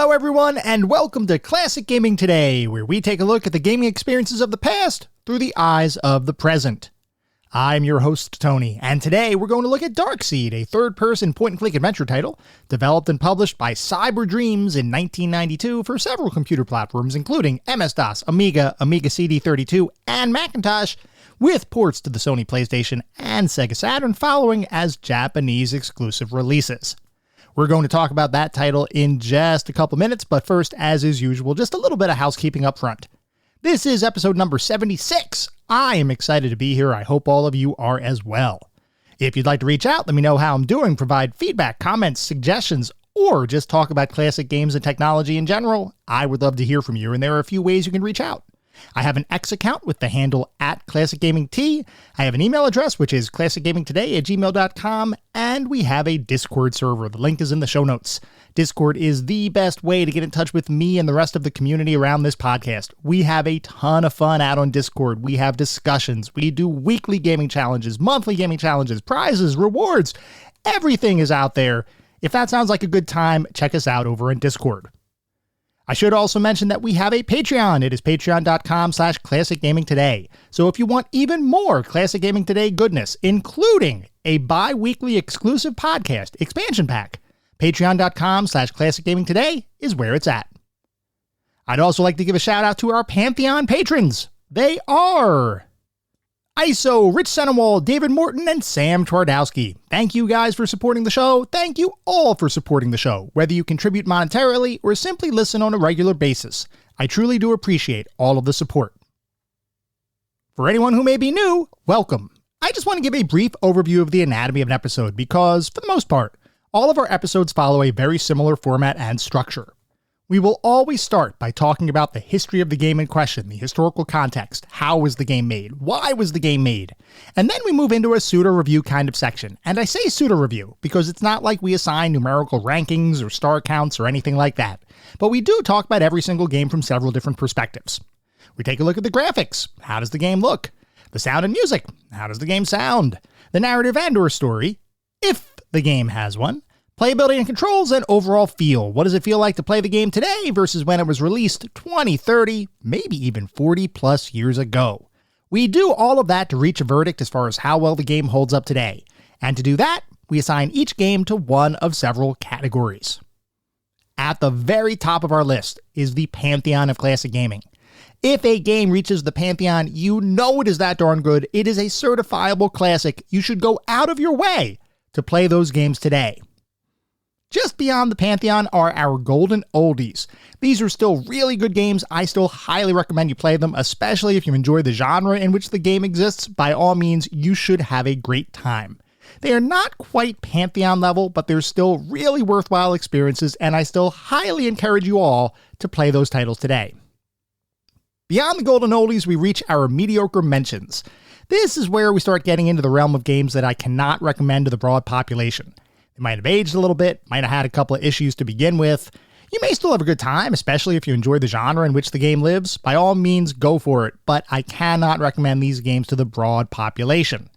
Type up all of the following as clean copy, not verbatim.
Hello everyone, and welcome to Classic Gaming Today, where we take a look at the gaming experiences of the past through the eyes of the present. I'm your host, Tony, and today we're going to look at Darkseid, a third-person point-and-click adventure title developed and published by Cyberdreams in 1992 for several computer platforms, including MS-DOS, Amiga, Amiga CD32, and Macintosh, with ports to the Sony PlayStation and Sega Saturn following as Japanese exclusive releases. We're going to talk about that title in just a couple minutes, but first, as is usual, just a little bit of housekeeping up front. This is episode number 76. I am excited to be here. I hope all of you are as well. If you'd like to reach out, let me know how I'm doing, provide feedback, comments, suggestions, or just talk about classic games and technology in general, I would love to hear from you, and there are a few ways you can reach out. I have an X account with the handle @ClassicGamingT. I have an email address, which is classicgamingtoday@gmail.com, and we have a Discord server. The link is in the show notes. Discord is the best way to get in touch with me and the rest of the community around this podcast. We have a ton of fun out on Discord. We have discussions. We do weekly gaming challenges, monthly gaming challenges, prizes, rewards. Everything is out there. If that sounds like a good time, check us out over in Discord. I should also mention that we have a Patreon. It is patreon.com/classicgamingtoday. So if you want even more Classic Gaming Today goodness, including a bi-weekly exclusive podcast expansion pack, patreon.com/classicgamingtoday is where it's at. I'd also like to give a shout out to our Pantheon patrons. They are ISO, Rich Senewall, David Morton, and Sam Twardowski. Thank you guys for supporting the show. Thank you all for supporting the show, whether you contribute monetarily or simply listen on a regular basis. I truly do appreciate all of the support. For anyone who may be new, welcome. I just want to give a brief overview of the anatomy of an episode because, for the most part, all of our episodes follow a very similar format and structure. We will always start by talking about the history of the game in question, the historical context, how was the game made, why was the game made, and then we move into a pseudo-review kind of section. And I say pseudo-review because it's not like we assign numerical rankings or star counts or anything like that, but we do talk about every single game from several different perspectives. We take a look at the graphics, how does the game look, the sound and music, how does the game sound, the narrative and or story, if the game has one, playability and controls, and overall feel. What does it feel like to play the game today versus when it was released 20, 30, maybe even 40 plus years ago? We do all of that to reach a verdict as far as how well the game holds up today. And to do that, we assign each game to one of several categories. At the very top of our list is the Pantheon of classic gaming. If a game reaches the Pantheon, you know it is that darn good. It is a certifiable classic. You should go out of your way to play those games today. Just beyond the Pantheon are our golden oldies. These are still really good games. I still highly recommend you play them, especially if you enjoy the genre in which the game exists. By all means, you should have a great time. They are not quite Pantheon level, but they're still really worthwhile experiences, and I still highly encourage you all to play those titles today. Beyond the golden oldies, we reach our mediocre mentions. This is where we start getting into the realm of games that I cannot recommend to the broad population. They might have aged a little bit, might have had a couple of issues to begin with. You may still have a good time, especially if you enjoy the genre in which the game lives. By all means, go for it, but I cannot recommend these games to the broad population.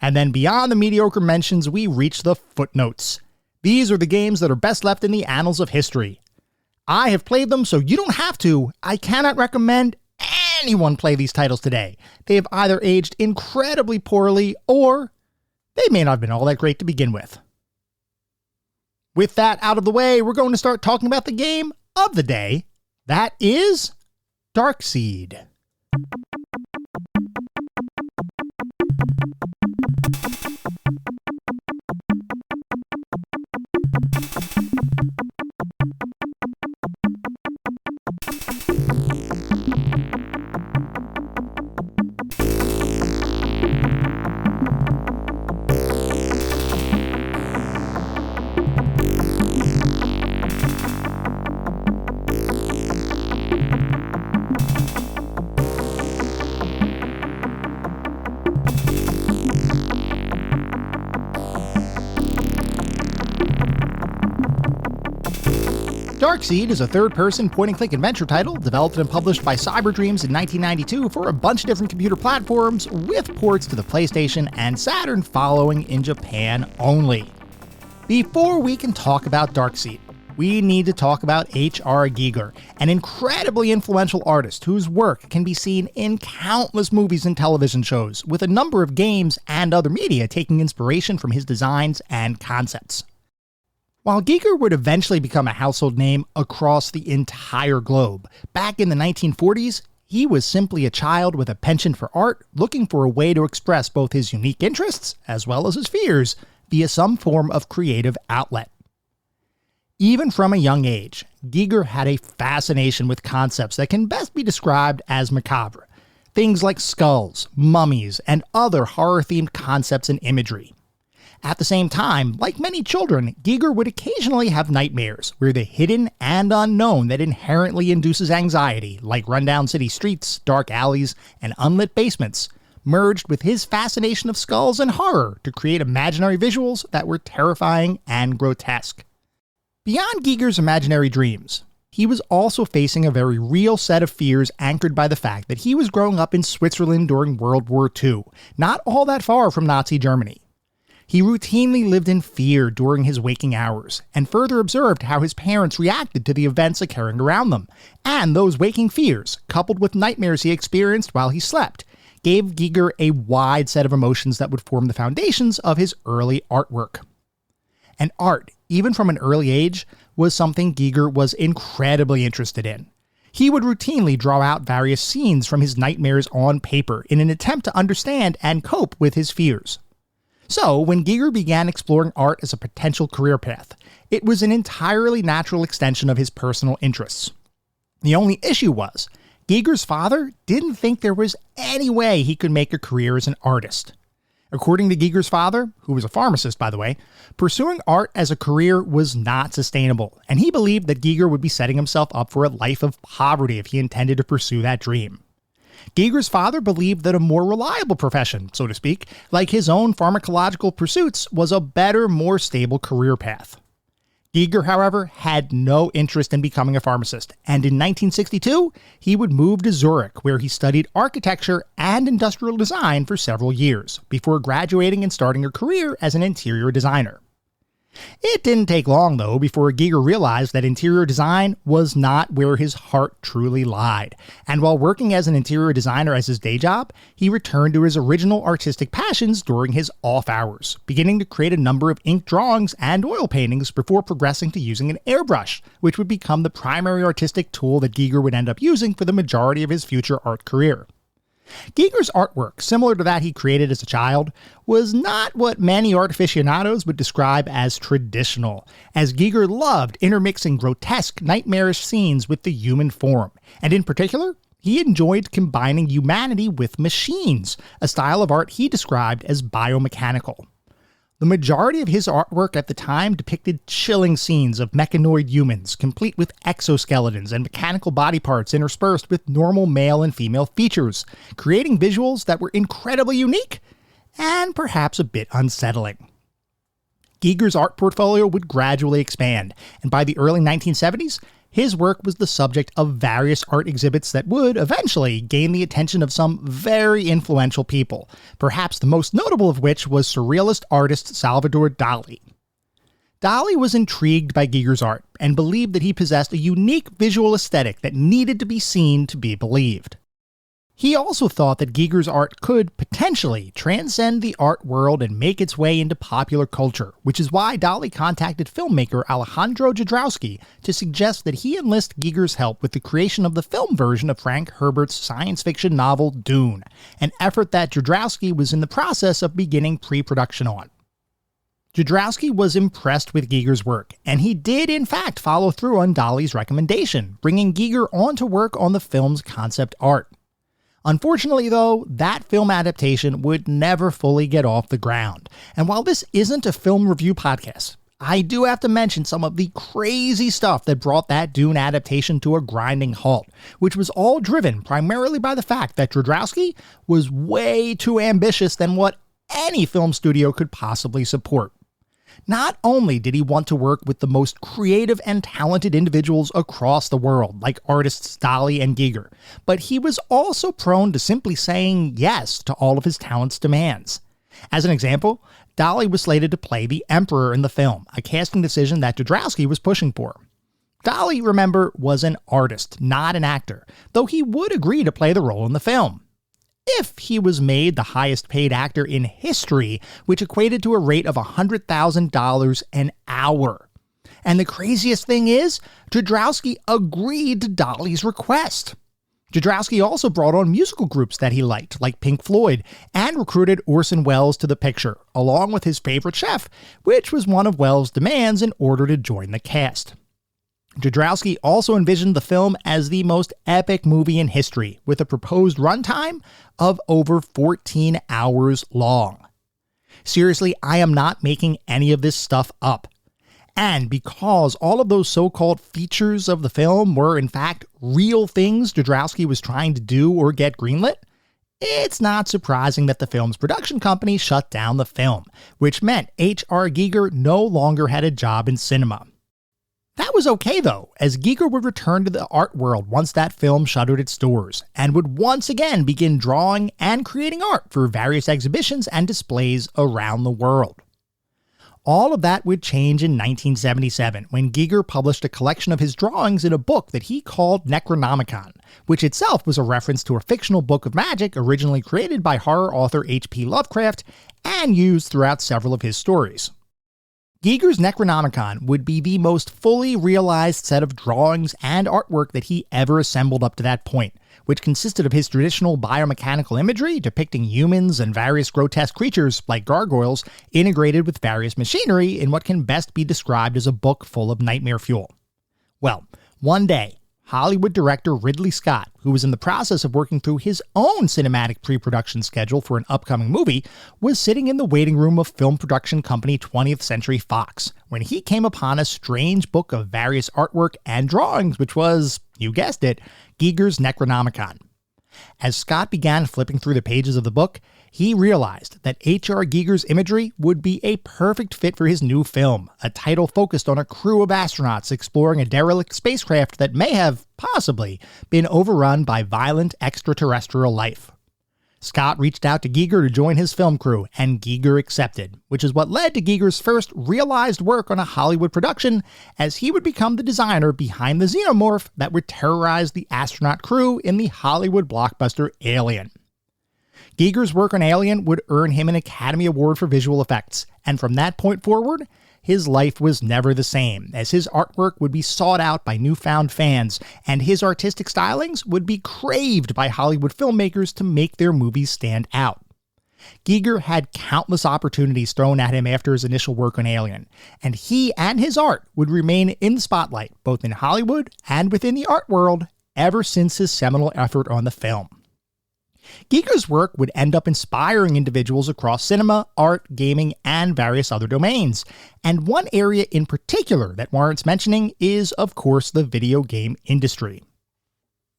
And then beyond the mediocre mentions, we reach the footnotes. These are the games that are best left in the annals of history. I have played them, so you don't have to. I cannot recommend anyone play these titles today. They have either aged incredibly poorly, or they may not have been all that great to begin with. With that out of the way, we're going to start talking about the game of the day. That is Darkseid. Darkseid is a third-person point-and-click adventure title developed and published by Cyberdreams in 1992 for a bunch of different computer platforms, with ports to the PlayStation and Saturn following in Japan only. Before we can talk about Darkseid, we need to talk about H.R. Giger, an incredibly influential artist whose work can be seen in countless movies and television shows, with a number of games and other media taking inspiration from his designs and concepts. While Giger would eventually become a household name across the entire globe, back in the 1940s, he was simply a child with a penchant for art, looking for a way to express both his unique interests, as well as his fears, via some form of creative outlet. Even from a young age, Giger had a fascination with concepts that can best be described as macabre. Things like skulls, mummies, and other horror-themed concepts and imagery. At the same time, like many children, Giger would occasionally have nightmares where the hidden and unknown that inherently induces anxiety, like rundown city streets, dark alleys, and unlit basements, merged with his fascination of skulls and horror to create imaginary visuals that were terrifying and grotesque. Beyond Giger's imaginary dreams, he was also facing a very real set of fears anchored by the fact that he was growing up in Switzerland during World War II, not all that far from Nazi Germany. He routinely lived in fear during his waking hours, and further observed how his parents reacted to the events occurring around them, and those waking fears, coupled with nightmares he experienced while he slept, gave Giger a wide set of emotions that would form the foundations of his early artwork. And art, even from an early age, was something Giger was incredibly interested in. He would routinely draw out various scenes from his nightmares on paper in an attempt to understand and cope with his fears. So, when Giger began exploring art as a potential career path, it was an entirely natural extension of his personal interests. The only issue was, Giger's father didn't think there was any way he could make a career as an artist. According to Giger's father, who was a pharmacist by the way, pursuing art as a career was not sustainable, and he believed that Giger would be setting himself up for a life of poverty if he intended to pursue that dream. Giger's father believed that a more reliable profession, so to speak, like his own pharmacological pursuits, was a better, more stable career path. Giger, however, had no interest in becoming a pharmacist, and in 1962, he would move to Zurich, where he studied architecture and industrial design for several years, before graduating and starting a career as an interior designer. It didn't take long, though, before Giger realized that interior design was not where his heart truly lied, and while working as an interior designer as his day job, he returned to his original artistic passions during his off hours, beginning to create a number of ink drawings and oil paintings before progressing to using an airbrush, which would become the primary artistic tool that Giger would end up using for the majority of his future art career. Giger's artwork, similar to that he created as a child, was not what many art aficionados would describe as traditional, as Giger loved intermixing grotesque, nightmarish scenes with the human form, and in particular, he enjoyed combining humanity with machines, a style of art he described as biomechanical. The majority of his artwork at the time depicted chilling scenes of mechanoid humans, complete with exoskeletons and mechanical body parts interspersed with normal male and female features, creating visuals that were incredibly unique and perhaps a bit unsettling. Giger's art portfolio would gradually expand, and by the early 1970s, his work was the subject of various art exhibits that would eventually gain the attention of some very influential people, perhaps the most notable of which was surrealist artist Salvador Dali. Dali was intrigued by Giger's art and believed that he possessed a unique visual aesthetic that needed to be seen to be believed. He also thought that Giger's art could, potentially, transcend the art world and make its way into popular culture, which is why Dali contacted filmmaker Alejandro Jodorowsky to suggest that he enlist Giger's help with the creation of the film version of Frank Herbert's science fiction novel Dune, an effort that Jodorowsky was in the process of beginning pre-production on. Jodorowsky was impressed with Giger's work, and he did in fact follow through on Dali's recommendation, bringing Giger on to work on the film's concept art. Unfortunately, though, that film adaptation would never fully get off the ground. And while this isn't a film review podcast, I do have to mention some of the crazy stuff that brought that Dune adaptation to a grinding halt, which was all driven primarily by the fact that Jodorowsky was way too ambitious than what any film studio could possibly support. Not only did he want to work with the most creative and talented individuals across the world, like artists Dali and Giger, but he was also prone to simply saying yes to all of his talent's demands. As an example, Dolly was slated to play the Emperor in the film, a casting decision that Jodorowsky was pushing for. Dolly, remember, was an artist, not an actor, though he would agree to play the role in the film. If he was made the highest paid actor in history, which equated to a rate of $100,000 an hour. And the craziest thing is, Jodorowsky agreed to Dolly's request. Jodorowsky also brought on musical groups that he liked, like Pink Floyd, and recruited Orson Welles to the picture, along with his favorite chef, which was one of Welles' demands in order to join the cast. Jodorowsky also envisioned the film as the most epic movie in history, with a proposed runtime of over 14 hours long. Seriously, I am not making any of this stuff up. And because all of those so-called features of the film were in fact real things Jodorowsky was trying to do or get greenlit, it's not surprising that the film's production company shut down the film, which meant H.R. Giger no longer had a job in cinema. That was okay though, as Giger would return to the art world once that film shuttered its doors, and would once again begin drawing and creating art for various exhibitions and displays around the world. All of that would change in 1977 when Giger published a collection of his drawings in a book that he called Necronomicon, which itself was a reference to a fictional book of magic originally created by horror author H.P. Lovecraft and used throughout several of his stories. Giger's Necronomicon would be the most fully realized set of drawings and artwork that he ever assembled up to that point, which consisted of his traditional biomechanical imagery depicting humans and various grotesque creatures like gargoyles integrated with various machinery in what can best be described as a book full of nightmare fuel. Well, one day, Hollywood director Ridley Scott, who was in the process of working through his own cinematic pre-production schedule for an upcoming movie, was sitting in the waiting room of film production company 20th Century Fox when he came upon a strange book of various artwork and drawings, which was, you guessed it, Giger's Necronomicon. As Scott began flipping through the pages of the book, he realized that H.R. Giger's imagery would be a perfect fit for his new film, a title focused on a crew of astronauts exploring a derelict spacecraft that may have, possibly, been overrun by violent extraterrestrial life. Scott reached out to Giger to join his film crew, and Giger accepted, which is what led to Giger's first realized work on a Hollywood production, as he would become the designer behind the xenomorph that would terrorize the astronaut crew in the Hollywood blockbuster Alien. Giger's work on Alien would earn him an Academy Award for visual effects, and from that point forward, his life was never the same, as his artwork would be sought out by newfound fans, and his artistic stylings would be craved by Hollywood filmmakers to make their movies stand out. Giger had countless opportunities thrown at him after his initial work on Alien, and he and his art would remain in the spotlight, both in Hollywood and within the art world, ever since his seminal effort on the film. Giger's work would end up inspiring individuals across cinema, art, gaming, and various other domains. And one area in particular that warrants mentioning is, of course, the video game industry.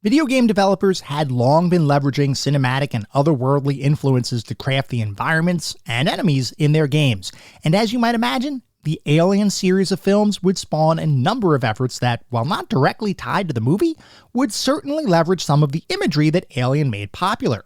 Video game developers had long been leveraging cinematic and otherworldly influences to craft the environments and enemies in their games. And as you might imagine, the Alien series of films would spawn a number of efforts that, while not directly tied to the movie, would certainly leverage some of the imagery that Alien made popular.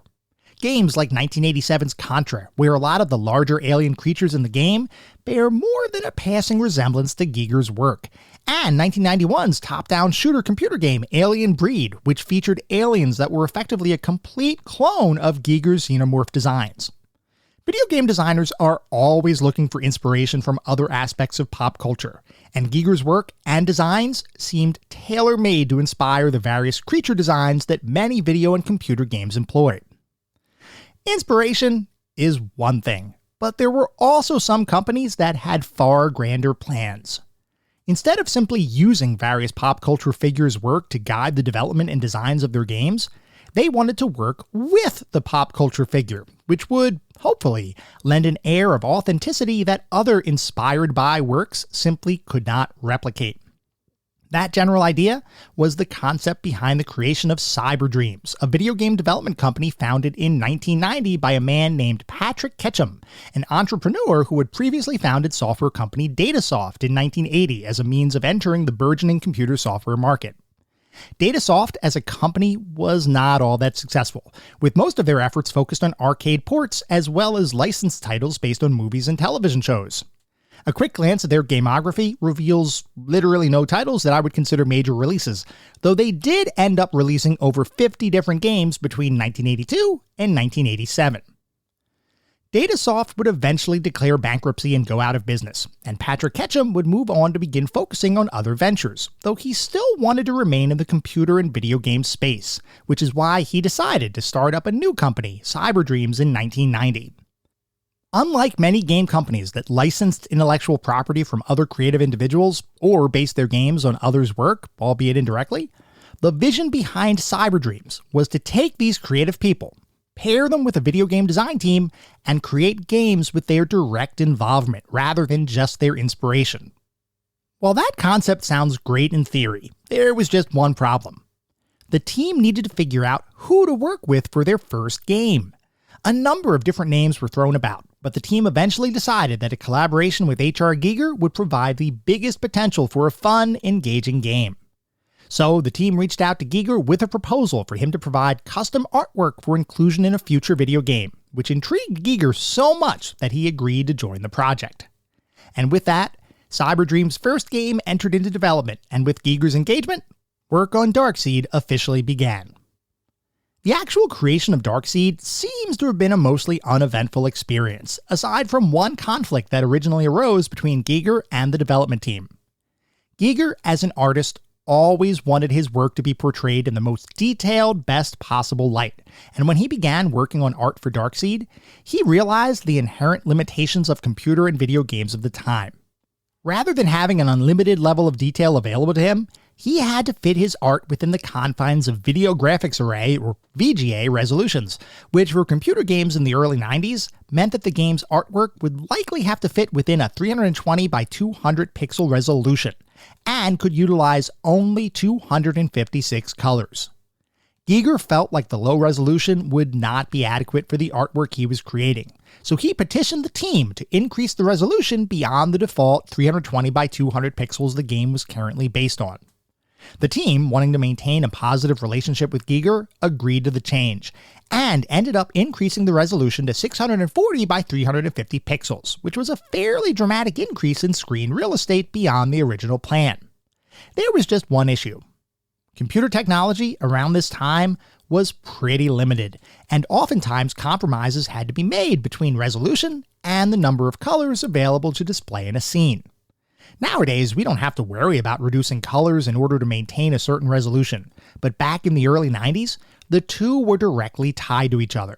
Games like 1987's Contra, where a lot of the larger alien creatures in the game bear more than a passing resemblance to Giger's work, and 1991's top-down shooter computer game Alien Breed, which featured aliens that were effectively a complete clone of Giger's xenomorph designs. Video game designers are always looking for inspiration from other aspects of pop culture, and Giger's work and designs seemed tailor-made to inspire the various creature designs that many video and computer games employed. Inspiration is one thing, but there were also some companies that had far grander plans. Instead of simply using various pop culture figures' work to guide the development and designs of their games, they wanted to work with the pop culture figure, which would, hopefully, lend an air of authenticity that other inspired by works simply could not replicate. That general idea was the concept behind the creation of Cyberdreams, a video game development company founded in 1990 by a man named Patrick Ketchum, an entrepreneur who had previously founded software company Datasoft in 1980 as a means of entering the burgeoning computer software market. Datasoft as a company was not all that successful, with most of their efforts focused on arcade ports as well as licensed titles based on movies and television shows. A quick glance at their gamography reveals literally no titles that I would consider major releases, though they did end up releasing over 50 different games between 1982 and 1987. Datasoft would eventually declare bankruptcy and go out of business, and Patrick Ketchum would move on to begin focusing on other ventures, though he still wanted to remain in the computer and video game space, which is why he decided to start up a new company, Cyberdreams, in 1990. Unlike many game companies that licensed intellectual property from other creative individuals or based their games on others' work, albeit indirectly, the vision behind Cyberdreams was to take these creative people, pair them with a video game design team, and create games with their direct involvement rather than just their inspiration. While that concept sounds great in theory, there was just one problem. The team needed to figure out who to work with for their first game. A number of different names were thrown about, but the team eventually decided that a collaboration with H.R. Giger would provide the biggest potential for a fun, engaging game. So the team reached out to Giger with a proposal for him to provide custom artwork for inclusion in a future video game, which intrigued Giger so much that he agreed to join the project. And with that, Cyberdreams' first game entered into development, and with Giger's engagement, work on Darkseid officially began. The actual creation of Darkseid seems to have been a mostly uneventful experience, aside from one conflict that originally arose between Giger and the development team. Giger, as an artist, always wanted his work to be portrayed in the most detailed, best possible light, and when he began working on art for Darkseid, he realized the inherent limitations of computer and video games of the time. Rather than having an unlimited level of detail available to him, he had to fit his art within the confines of Video Graphics Array, or VGA, resolutions, which for computer games in the early 90s meant that the game's artwork would likely have to fit within a 320 by 200 pixel resolution, and could utilize only 256 colors. Giger felt like the low resolution would not be adequate for the artwork he was creating, so he petitioned the team to increase the resolution beyond the default 320 by 200 pixels the game was currently based on. The team, wanting to maintain a positive relationship with Giger, agreed to the change, and ended up increasing the resolution to 640 by 350 pixels, which was a fairly dramatic increase in screen real estate beyond the original plan. There was just one issue. Computer technology around this time was pretty limited, and oftentimes compromises had to be made between resolution and the number of colors available to display in a scene. Nowadays, we don't have to worry about reducing colors in order to maintain a certain resolution, but back in the early 90s, the two were directly tied to each other.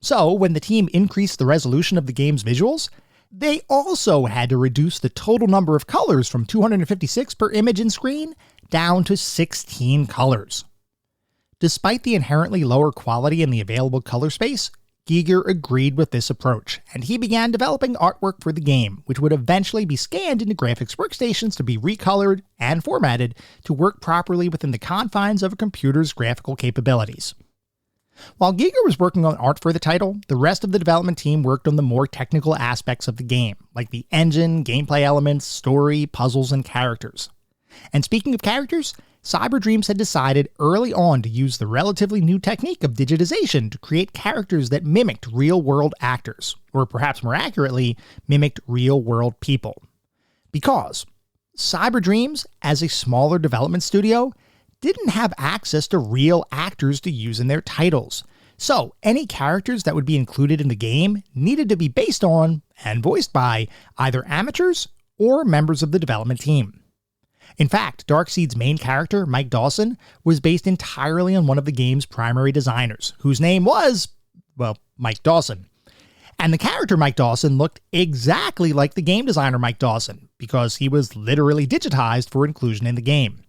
So, when the team increased the resolution of the game's visuals, they also had to reduce the total number of colors from 256 per image in screen down to 16 colors. Despite the inherently lower quality in the available color space, Giger agreed with this approach, and he began developing artwork for the game, which would eventually be scanned into graphics workstations to be recolored and formatted to work properly within the confines of a computer's graphical capabilities. While Giger was working on art for the title, the rest of the development team worked on the more technical aspects of the game, like the engine, gameplay elements, story, puzzles, and characters. And speaking of characters, Cyberdreams had decided early on to use the relatively new technique of digitization to create characters that mimicked real-world actors, or perhaps more accurately, mimicked real-world people. Because Cyberdreams, as a smaller development studio, didn't have access to real actors to use in their titles, so any characters that would be included in the game needed to be based on and voiced by either amateurs or members of the development team. In fact, Darkseid's main character, Mike Dawson, was based entirely on one of the game's primary designers, whose name was, well, Mike Dawson. And the character Mike Dawson looked exactly like the game designer Mike Dawson, because he was literally digitized for inclusion in the game.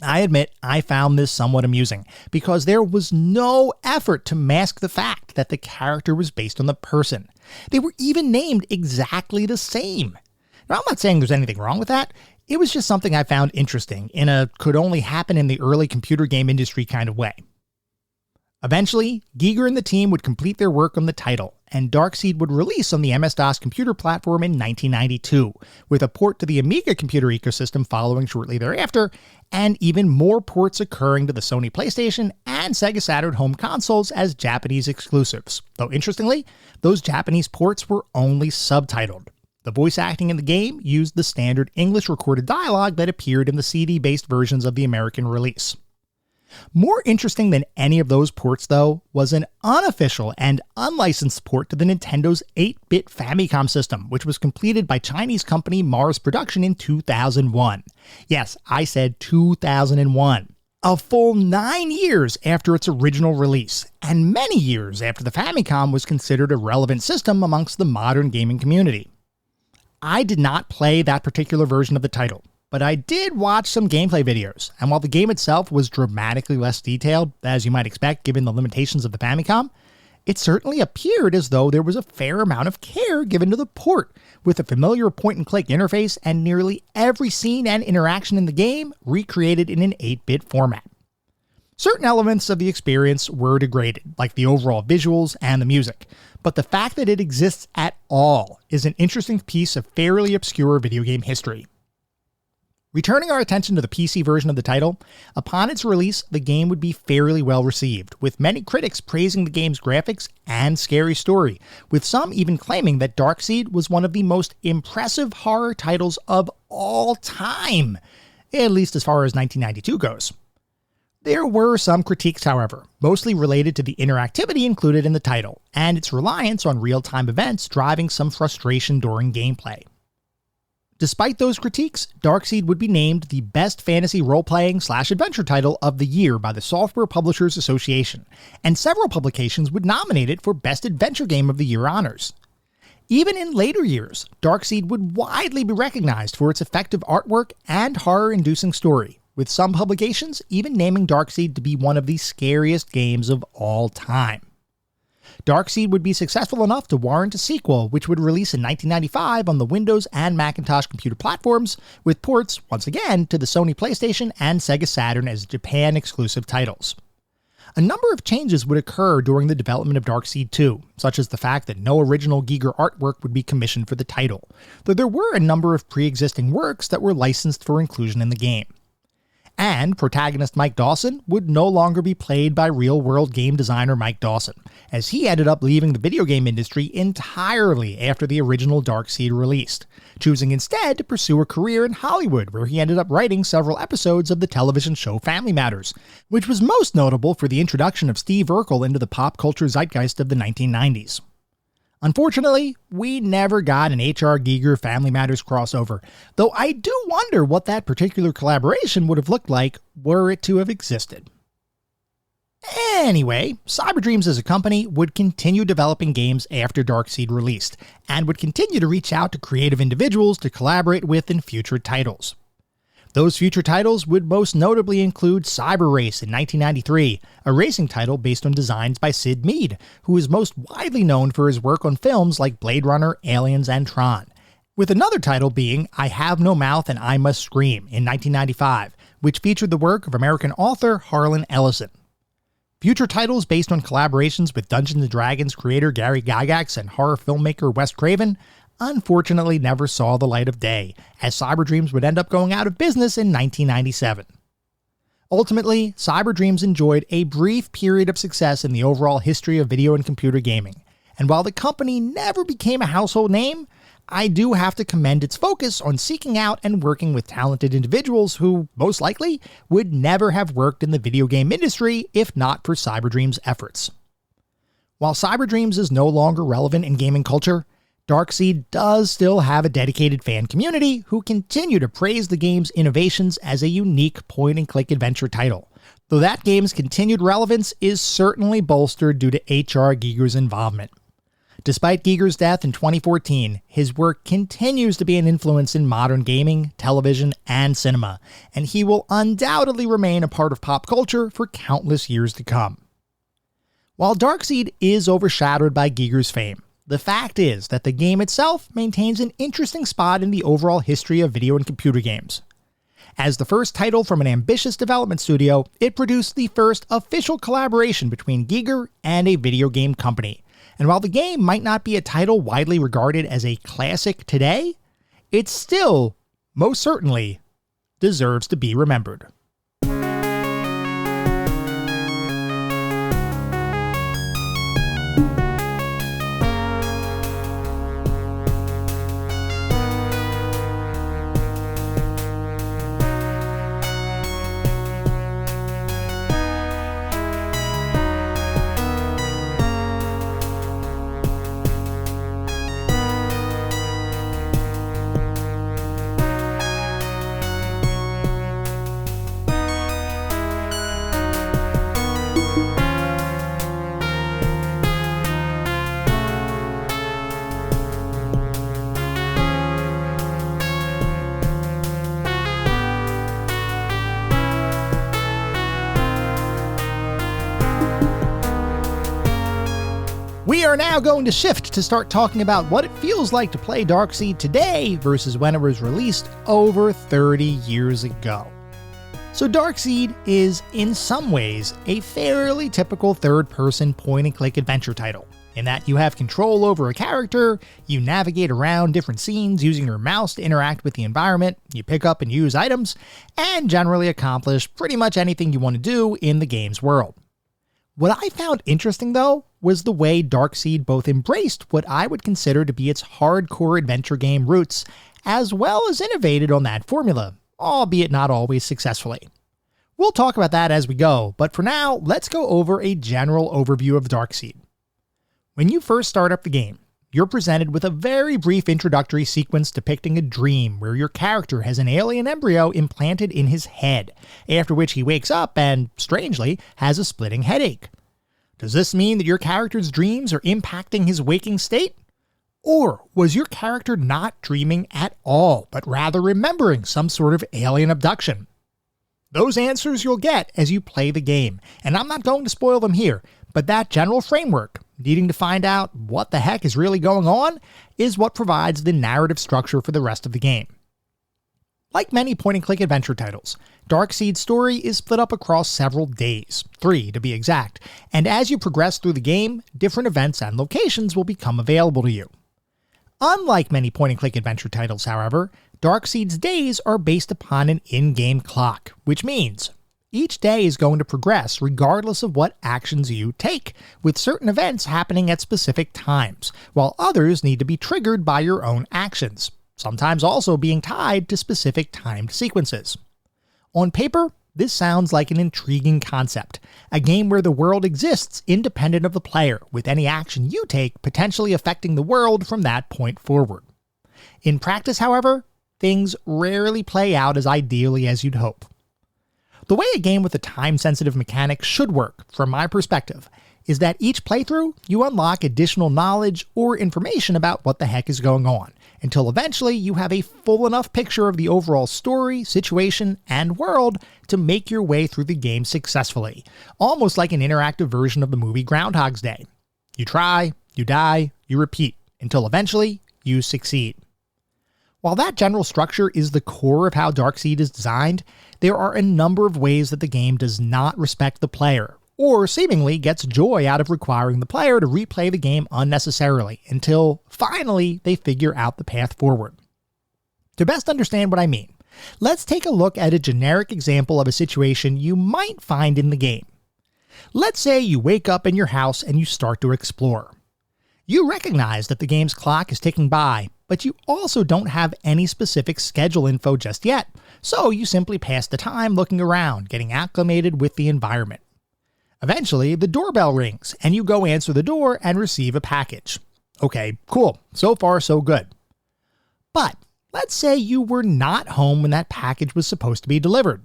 I admit I found this somewhat amusing, because there was no effort to mask the fact that the character was based on the person. They were even named exactly the same. Now, I'm not saying there's anything wrong with that. It was just something I found interesting in a could only happen in the early computer game industry kind of way. Eventually, Giger and the team would complete their work on the title, and Darkseid would release on the MS-DOS computer platform in 1992, with a port to the Amiga computer ecosystem following shortly thereafter, and even more ports occurring to the Sony PlayStation and Sega Saturn home consoles as Japanese exclusives, though interestingly, those Japanese ports were only subtitled. The voice acting in the game used the standard English recorded dialogue that appeared in the CD-based versions of the American release. More interesting than any of those ports, though, was an unofficial and unlicensed port to the Nintendo's 8-bit Famicom system, which was completed by Chinese company Mars Production in 2001. Yes, I said 2001. A full 9 years after its original release, and many years after the Famicom was considered a relevant system amongst the modern gaming community. I did not play that particular version of the title, but I did watch some gameplay videos, and while the game itself was dramatically less detailed, as you might expect given the limitations of the Famicom, it certainly appeared as though there was a fair amount of care given to the port, with a familiar point-and-click interface and nearly every scene and interaction in the game recreated in an 8-bit format. Certain elements of the experience were degraded, like the overall visuals and the music, but the fact that it exists at all is an interesting piece of fairly obscure video game history. Returning our attention to the PC version of the title, upon its release, the game would be fairly well received, with many critics praising the game's graphics and scary story, with some even claiming that Darkseid was one of the most impressive horror titles of all time, at least as far as 1992 goes. There were some critiques, however, mostly related to the interactivity included in the title, and its reliance on real-time events driving some frustration during gameplay. Despite those critiques, Darkseid would be named the best fantasy role-playing/adventure title of the year by the Software Publishers Association, and several publications would nominate it for Best Adventure Game of the Year honors. Even in later years, Darkseid would widely be recognized for its effective artwork and horror-inducing story, with some publications even naming Darkseid to be one of the scariest games of all time. Darkseid would be successful enough to warrant a sequel, which would release in 1995 on the Windows and Macintosh computer platforms, with ports, once again, to the Sony PlayStation and Sega Saturn as Japan-exclusive titles. A number of changes would occur during the development of Darkseid 2, such as the fact that no original Giger artwork would be commissioned for the title, though there were a number of pre-existing works that were licensed for inclusion in the game. And protagonist Mike Dawson would no longer be played by real-world game designer Mike Dawson, as he ended up leaving the video game industry entirely after the original Darkseid released, choosing instead to pursue a career in Hollywood, where he ended up writing several episodes of the television show Family Matters, which was most notable for the introduction of Steve Urkel into the pop culture zeitgeist of the 1990s. Unfortunately, we never got an H.R. Giger Family Matters crossover, though I do wonder what that particular collaboration would have looked like were it to have existed. Anyway, Cyberdreams as a company would continue developing games after Darkseid released, and would continue to reach out to creative individuals to collaborate with in future titles. Those future titles would most notably include Cyber Race in 1993, a racing title based on designs by Sid Mead, who is most widely known for his work on films like Blade Runner, Aliens, and Tron, with another title being I Have No Mouth and I Must Scream in 1995, which featured the work of American author Harlan Ellison. Future titles based on collaborations with Dungeons & Dragons creator Gary Gygax and horror filmmaker Wes Craven unfortunately never saw the light of day, as Cyberdreams would end up going out of business in 1997. Ultimately, Cyberdreams enjoyed a brief period of success in the overall history of video and computer gaming, and while the company never became a household name, I do have to commend its focus on seeking out and working with talented individuals who, most likely, would never have worked in the video game industry if not for Cyberdreams' efforts. While Cyberdreams is no longer relevant in gaming culture, Darkseid does still have a dedicated fan community who continue to praise the game's innovations as a unique point-and-click adventure title, though that game's continued relevance is certainly bolstered due to H.R. Giger's involvement. Despite Giger's death in 2014, his work continues to be an influence in modern gaming, television, and cinema, and he will undoubtedly remain a part of pop culture for countless years to come. While Darkseid is overshadowed by Giger's fame, the fact is that the game itself maintains an interesting spot in the overall history of video and computer games. As the first title from an ambitious development studio, it produced the first official collaboration between Giger and a video game company, And while the game might not be a title widely regarded as a classic today, it still, most certainly, deserves to be remembered. We are now going to shift to start talking about what it feels like to play Darkseid today versus when it was released over 30 years ago. So Darkseid is, in some ways, a fairly typical third-person point-and-click adventure title, in that you have control over a character, you navigate around different scenes using your mouse to interact with the environment, you pick up and use items, and generally accomplish pretty much anything you want to do in the game's world. What I found interesting, though, was the way Darkseid both embraced what I would consider to be its hardcore adventure game roots, as well as innovated on that formula, albeit not always successfully. We'll talk about that as we go, but for now, let's go over a general overview of Darkseid. When you first start up the game, you're presented with a very brief introductory sequence depicting a dream where your character has an alien embryo implanted in his head, after which he wakes up and, strangely, has a splitting headache. Does this mean that your character's dreams are impacting his waking state? Or was your character not dreaming at all, but rather remembering some sort of alien abduction? Those answers you'll get as you play the game, and I'm not going to spoil them here, but that general framework, needing to find out what the heck is really going on, is what provides the narrative structure for the rest of the game. Like many point-and-click adventure titles, Darkseid's story is split up across several days, 3 to be exact, and as you progress through the game, different events and locations will become available to you. Unlike many point-and-click adventure titles, however, Darkseid's days are based upon an in-game clock, which means each day is going to progress regardless of what actions you take, with certain events happening at specific times, while others need to be triggered by your own actions, sometimes also being tied to specific timed sequences. On paper, this sounds like an intriguing concept, a game where the world exists independent of the player, with any action you take potentially affecting the world from that point forward. In practice, however, things rarely play out as ideally as you'd hope. The way a game with a time-sensitive mechanic should work, from my perspective, is that each playthrough you unlock additional knowledge or information about what the heck is going on, until eventually you have a full enough picture of the overall story, situation, and world to make your way through the game successfully, almost like an interactive version of the movie Groundhog's Day. You try, you die, you repeat, until eventually you succeed. While that general structure is the core of how Darkseid is designed, there are a number of ways that the game does not respect the player, or seemingly gets joy out of requiring the player to replay the game unnecessarily, until finally they figure out the path forward. To best understand what I mean, let's take a look at a generic example of a situation you might find in the game. Let's say you wake up in your house and you start to explore. You recognize that the game's clock is ticking by, but you also don't have any specific schedule info just yet, so you simply pass the time looking around, getting acclimated with the environment. Eventually, the doorbell rings, and you go answer the door and receive a package. Okay, cool. So far, so good. But let's say you were not home when that package was supposed to be delivered.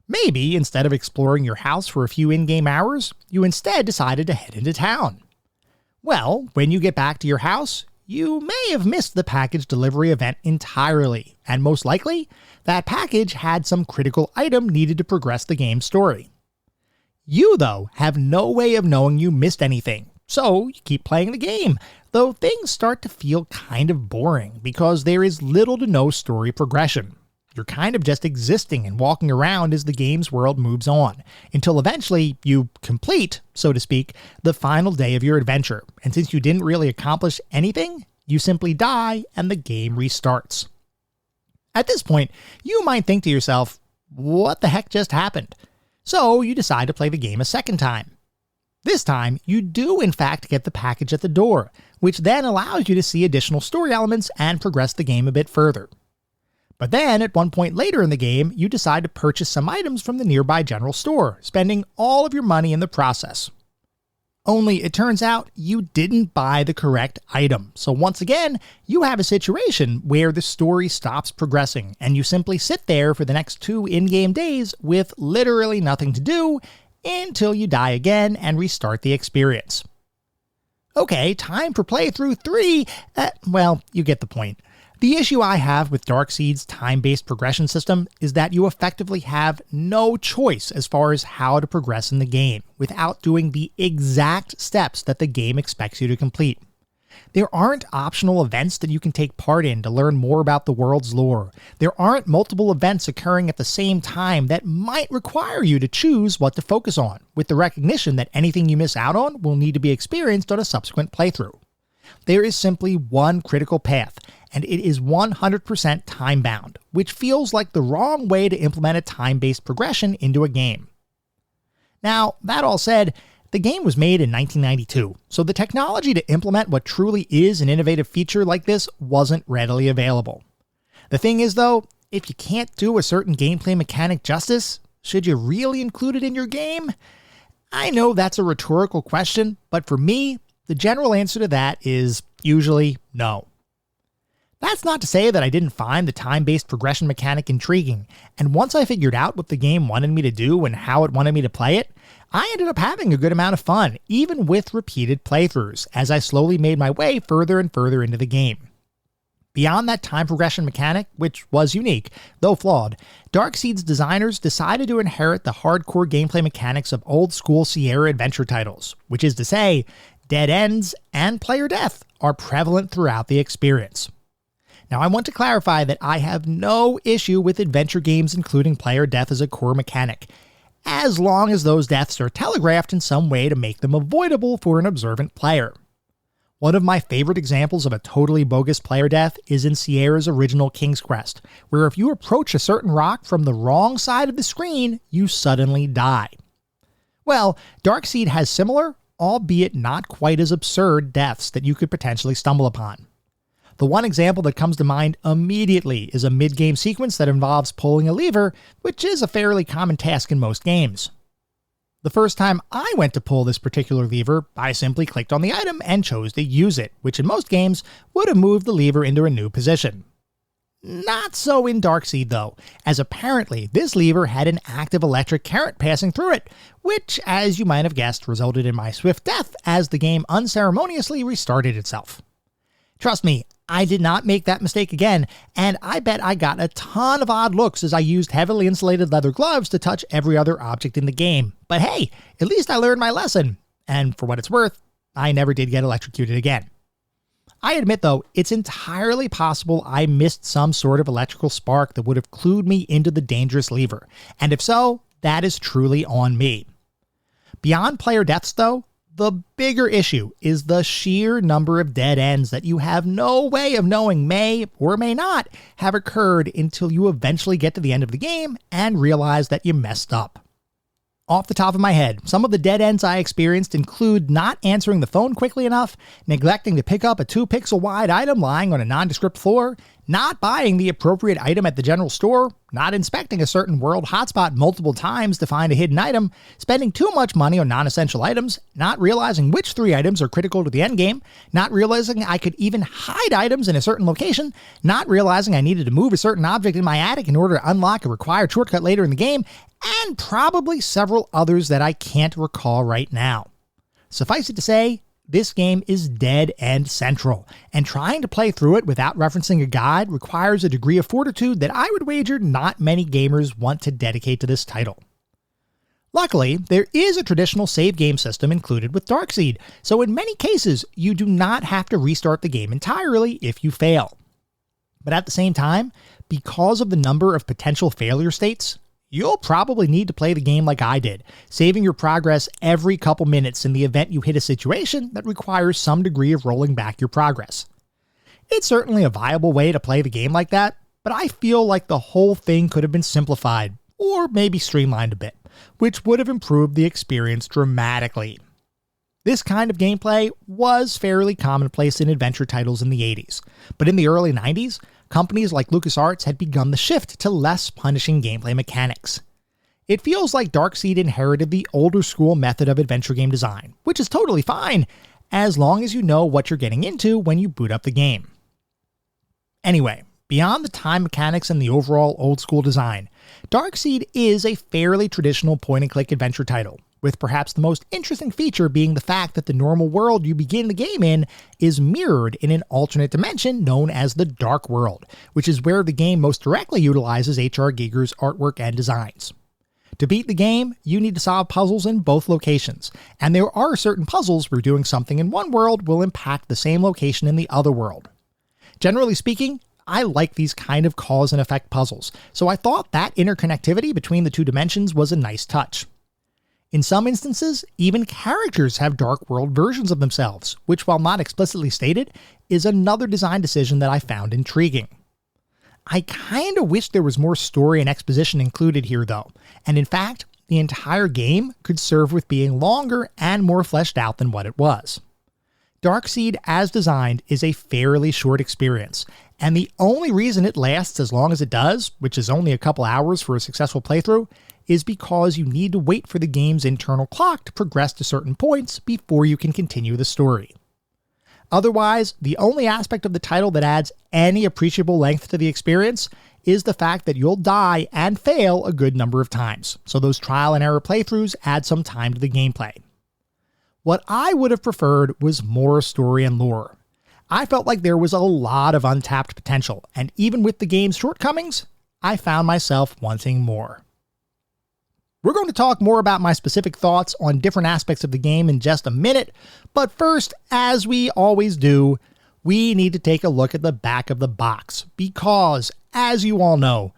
Maybe, instead of exploring your house for a few in-game hours, you instead decided to head into town. Well, when you get back to your house, you may have missed the package delivery event entirely, and most likely, that package had some critical item needed to progress the game's story. You, though, have no way of knowing you missed anything, so you keep playing the game, though things start to feel kind of boring because there is little to no story progression. You're kind of just existing and walking around as the game's world moves on, until eventually you complete, so to speak, the final day of your adventure. And since you didn't really accomplish anything, you simply die and the game restarts. At this point, you might think to yourself, what the heck just happened? So you decide to play the game a second time. This time, you do in fact get the package at the door, which then allows you to see additional story elements and progress the game a bit further. But then, at one point later in the game, you decide to purchase some items from the nearby general store, spending all of your money in the process. Only it turns out you didn't buy the correct item, so once again, you have a situation where the story stops progressing, and you simply sit there for the next 2 in-game days with literally nothing to do until you die again and restart the experience. Okay, time for playthrough 3. Well, you get the point. The issue I have with Darkseid's time-based progression system is that you effectively have no choice as far as how to progress in the game without doing the exact steps that the game expects you to complete. There aren't optional events that you can take part in to learn more about the world's lore. There aren't multiple events occurring at the same time that might require you to choose what to focus on, with the recognition that anything you miss out on will need to be experienced on a subsequent playthrough. There is simply one critical path, and it is 100% time-bound, which feels like the wrong way to implement a time-based progression into a game. Now, that all said, the game was made in 1992, so the technology to implement what truly is an innovative feature like this wasn't readily available. The thing is though, if you can't do a certain gameplay mechanic justice, should you really include it in your game? I know that's a rhetorical question, but for me, the general answer to that is usually no. That's not to say that I didn't find the time-based progression mechanic intriguing, and once I figured out what the game wanted me to do and how it wanted me to play it, I ended up having a good amount of fun, even with repeated playthroughs, as I slowly made my way further and further into the game. Beyond that time progression mechanic, which was unique, though flawed, Darkseid's designers decided to inherit the hardcore gameplay mechanics of old-school Sierra adventure titles, which is to say, dead ends and player death are prevalent throughout the experience. Now, I want to clarify that I have no issue with adventure games including player death as a core mechanic, as long as those deaths are telegraphed in some way to make them avoidable for an observant player. One of my favorite examples of a totally bogus player death is in Sierra's original King's Quest, where if you approach a certain rock from the wrong side of the screen, you suddenly die. Well, Darkseid has similar, albeit not quite as absurd, deaths that you could potentially stumble upon. The one example that comes to mind immediately is a mid-game sequence that involves pulling a lever, which is a fairly common task in most games. The first time I went to pull this particular lever, I simply clicked on the item and chose to use it, which in most games would have moved the lever into a new position. Not so in Darkseid though, as apparently this lever had an active electric current passing through it, which, as you might have guessed, resulted in my swift death as the game unceremoniously restarted itself. Trust me, I did not make that mistake again, and I bet I got a ton of odd looks as I used heavily insulated leather gloves to touch every other object in the game. But hey, at least I learned my lesson, and for what it's worth, I never did get electrocuted again. I admit though, it's entirely possible I missed some sort of electrical spark that would have clued me into the dangerous lever, and if so, that is truly on me. Beyond player deaths though, the bigger issue is the sheer number of dead ends that you have no way of knowing may or may not have occurred until you eventually get to the end of the game and realize that you messed up. Off the top of my head, some of the dead ends I experienced include not answering the phone quickly enough, neglecting to pick up a 2-pixel wide item lying on a nondescript floor, not buying the appropriate item at the general store, not inspecting a certain world hotspot multiple times to find a hidden item, spending too much money on non-essential items, not realizing which 3 items are critical to the endgame, not realizing I could even hide items in a certain location, not realizing I needed to move a certain object in my attic in order to unlock a required shortcut later in the game, and probably several others that I can't recall right now. Suffice it to say, this game is dead end central, and trying to play through it without referencing a guide requires a degree of fortitude that I would wager not many gamers want to dedicate to this title. Luckily, there is a traditional save game system included with Darkseid, so in many cases, you do not have to restart the game entirely if you fail. But at the same time, because of the number of potential failure states, you'll probably need to play the game like I did, saving your progress every couple minutes in the event you hit a situation that requires some degree of rolling back your progress. It's certainly a viable way to play the game like that, but I feel like the whole thing could have been simplified, or maybe streamlined a bit, which would have improved the experience dramatically. This kind of gameplay was fairly commonplace in adventure titles in the 80s, but in the early 90s, companies like LucasArts had begun the shift to less punishing gameplay mechanics. It feels like Darkseid inherited the older school method of adventure game design, which is totally fine, as long as you know what you're getting into when you boot up the game. Anyway, beyond the time mechanics and the overall old school design, Darkseid is a fairly traditional point-and-click adventure title, with perhaps the most interesting feature being the fact that the normal world you begin the game in is mirrored in an alternate dimension known as the Dark World, which is where the game most directly utilizes H.R. Giger's artwork and designs. To beat the game, you need to solve puzzles in both locations, and there are certain puzzles where doing something in one world will impact the same location in the other world. Generally speaking, I like these kind of cause and effect puzzles, so I thought that interconnectivity between the two dimensions was a nice touch. In some instances, even characters have Dark World versions of themselves, which, while not explicitly stated, is another design decision that I found intriguing. I kinda wish there was more story and exposition included here though, and in fact, the entire game could serve with being longer and more fleshed out than what it was. Darkseid, as designed, is a fairly short experience, and the only reason it lasts as long as it does, which is only a couple hours for a successful playthrough, is because you need to wait for the game's internal clock to progress to certain points before you can continue the story. Otherwise, the only aspect of the title that adds any appreciable length to the experience is the fact that you'll die and fail a good number of times, so those trial and error playthroughs add some time to the gameplay. What I would have preferred was more story and lore. I felt like there was a lot of untapped potential, and even with the game's shortcomings, I found myself wanting more. We're going to talk more about my specific thoughts on different aspects of the game in just a minute, but first, as we always do, we need to take a look at the back of the box, because, as you all know,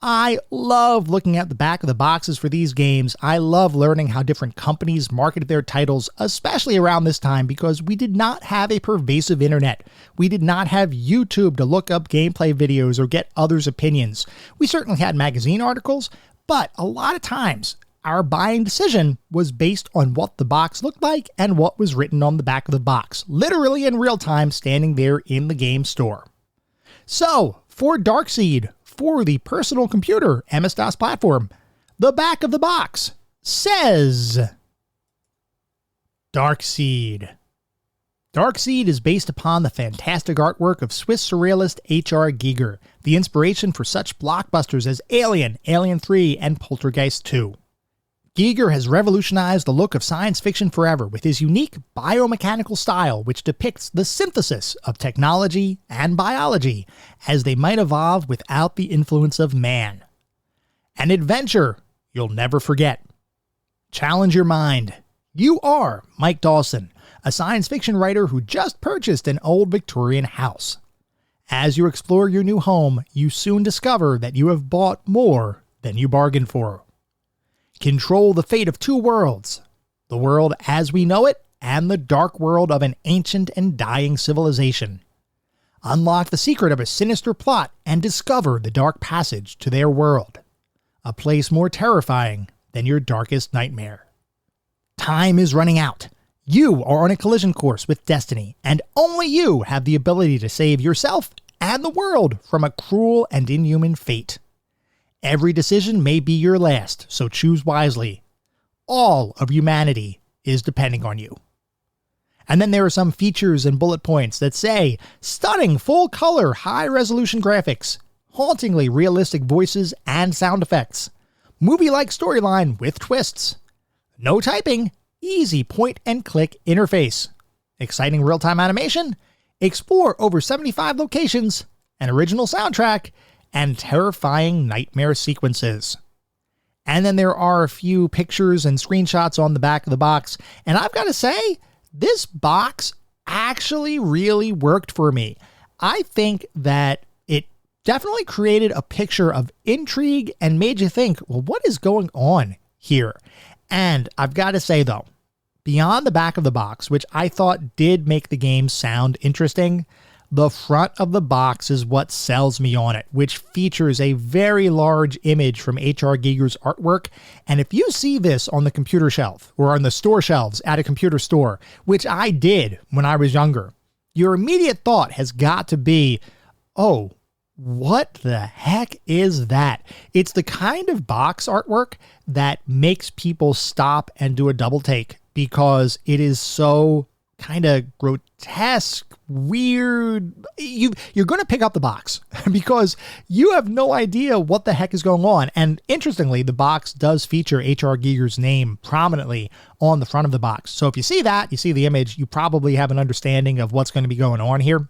I love looking at the back of the boxes for these games. I love learning how different companies marketed their titles, especially around this time, because we did not have a pervasive internet. We did not have YouTube to look up gameplay videos or get others' opinions. We certainly had magazine articles, but a lot of times, our buying decision was based on what the box looked like and what was written on the back of the box, literally in real time standing there in the game store. So, for Darkseid, for the personal computer MS-DOS platform, the back of the box says Darkseid. Darkseid is based upon the fantastic artwork of Swiss surrealist H.R. Giger, the inspiration for such blockbusters as Alien, Alien 3, and Poltergeist 2. Giger has revolutionized the look of science fiction forever with his unique biomechanical style, which depicts the synthesis of technology and biology as they might evolve without the influence of man. An adventure you'll never forget. Challenge your mind. You are Mike Dawson, a science fiction writer who just purchased an old Victorian house. As you explore your new home, you soon discover that you have bought more than you bargained for. Control the fate of two worlds, the world as we know it and the dark world of an ancient and dying civilization. Unlock the secret of a sinister plot and discover the dark passage to their world, a place more terrifying than your darkest nightmare. Time is running out. You are on a collision course with destiny, and only you have the ability to save yourself and the world from a cruel and inhuman fate. Every decision may be your last, so choose wisely. All of humanity is depending on you. And then there are some features and bullet points that say, stunning full-color, high-resolution graphics, hauntingly realistic voices and sound effects, movie-like storyline with twists, no typing, easy point-and-click interface, exciting real-time animation, explore over 75 locations, an original soundtrack, and terrifying nightmare sequences. And then there are a few pictures and screenshots on the back of the box, and I've got to say, this box actually really worked for me. I think that it definitely created a picture of intrigue and made you think, well, what is going on here? And I've got to say, though, beyond the back of the box, which I thought did make the game sound interesting, the front of the box is what sells me on it, which features a very large image from H.R. Giger's artwork. And if you see this on the computer shelf or on the store shelves at a computer store, which I did when I was younger, your immediate thought has got to be, oh, what the heck is that? It's the kind of box artwork that makes people stop and do a double take because it is so kind of grotesque, weird. You're going to pick up the box because you have no idea what the heck is going on. And interestingly, the box does feature H.R. Giger's name prominently on the front of the box. So if you see that, you see the image, you probably have an understanding of what's going to be going on here.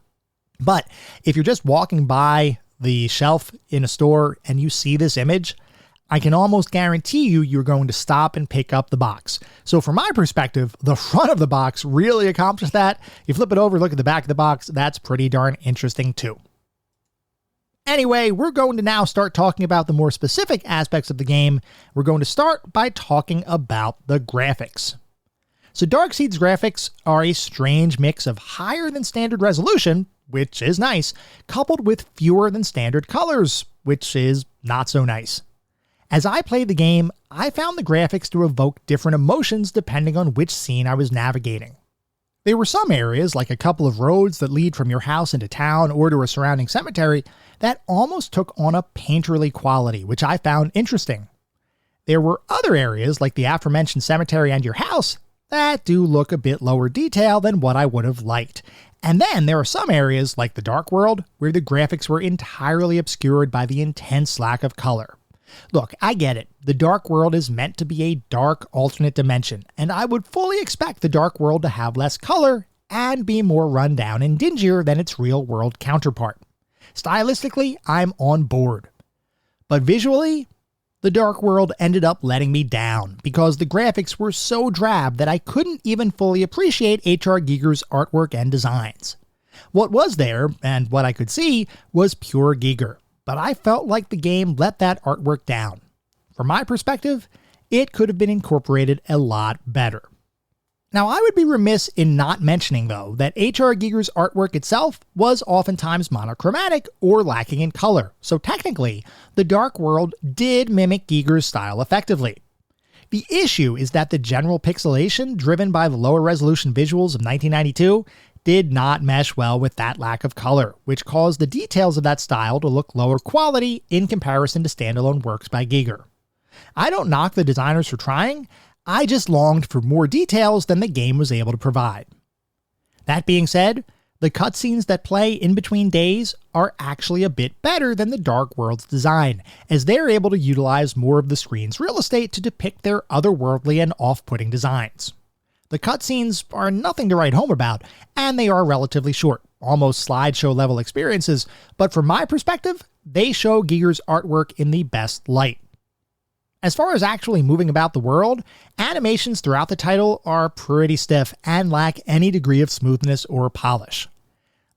But if you're just walking by the shelf in a store and you see this image, I can almost guarantee you're going to stop and pick up the box. So from my perspective, the front of the box really accomplished that. You flip it over, look at the back of the box, that's pretty darn interesting too. Anyway, we're going to now start talking about the more specific aspects of the game. We're going to start by talking about the graphics. So Darkseid's graphics are a strange mix of higher than standard resolution, which is nice, coupled with fewer than standard colors, which is not so nice. As I played the game, I found the graphics to evoke different emotions depending on which scene I was navigating. There were some areas, like a couple of roads that lead from your house into town or to a surrounding cemetery, that almost took on a painterly quality, which I found interesting. There were other areas, like the aforementioned cemetery and your house, that do look a bit lower detail than what I would have liked. And then there are some areas, like the Dark World, where the graphics were entirely obscured by the intense lack of color. Look, I get it. The Dark World is meant to be a dark alternate dimension, and I would fully expect the Dark World to have less color and be more run down and dingier than its real-world counterpart. Stylistically, I'm on board. But visually, the Dark World ended up letting me down because the graphics were so drab that I couldn't even fully appreciate H.R. Giger's artwork and designs. What was there, and what I could see, was pure Giger, but I felt like the game let that artwork down. From my perspective, it could have been incorporated a lot better. Now, I would be remiss in not mentioning, though, that H.R. Giger's artwork itself was oftentimes monochromatic or lacking in color, so technically, the Dark World did mimic Giger's style effectively. The issue is that the general pixelation driven by the lower resolution visuals of 1992 did not mesh well with that lack of color, which caused the details of that style to look lower quality in comparison to standalone works by Giger. I don't knock the designers for trying, I just longed for more details than the game was able to provide. That being said, the cutscenes that play in between days are actually a bit better than the Dark World's design, as they're able to utilize more of the screen's real estate to depict their otherworldly and off-putting designs. The cutscenes are nothing to write home about, and they are relatively short, almost slideshow-level experiences, but from my perspective, they show Giger's artwork in the best light. As far as actually moving about the world, animations throughout the title are pretty stiff and lack any degree of smoothness or polish.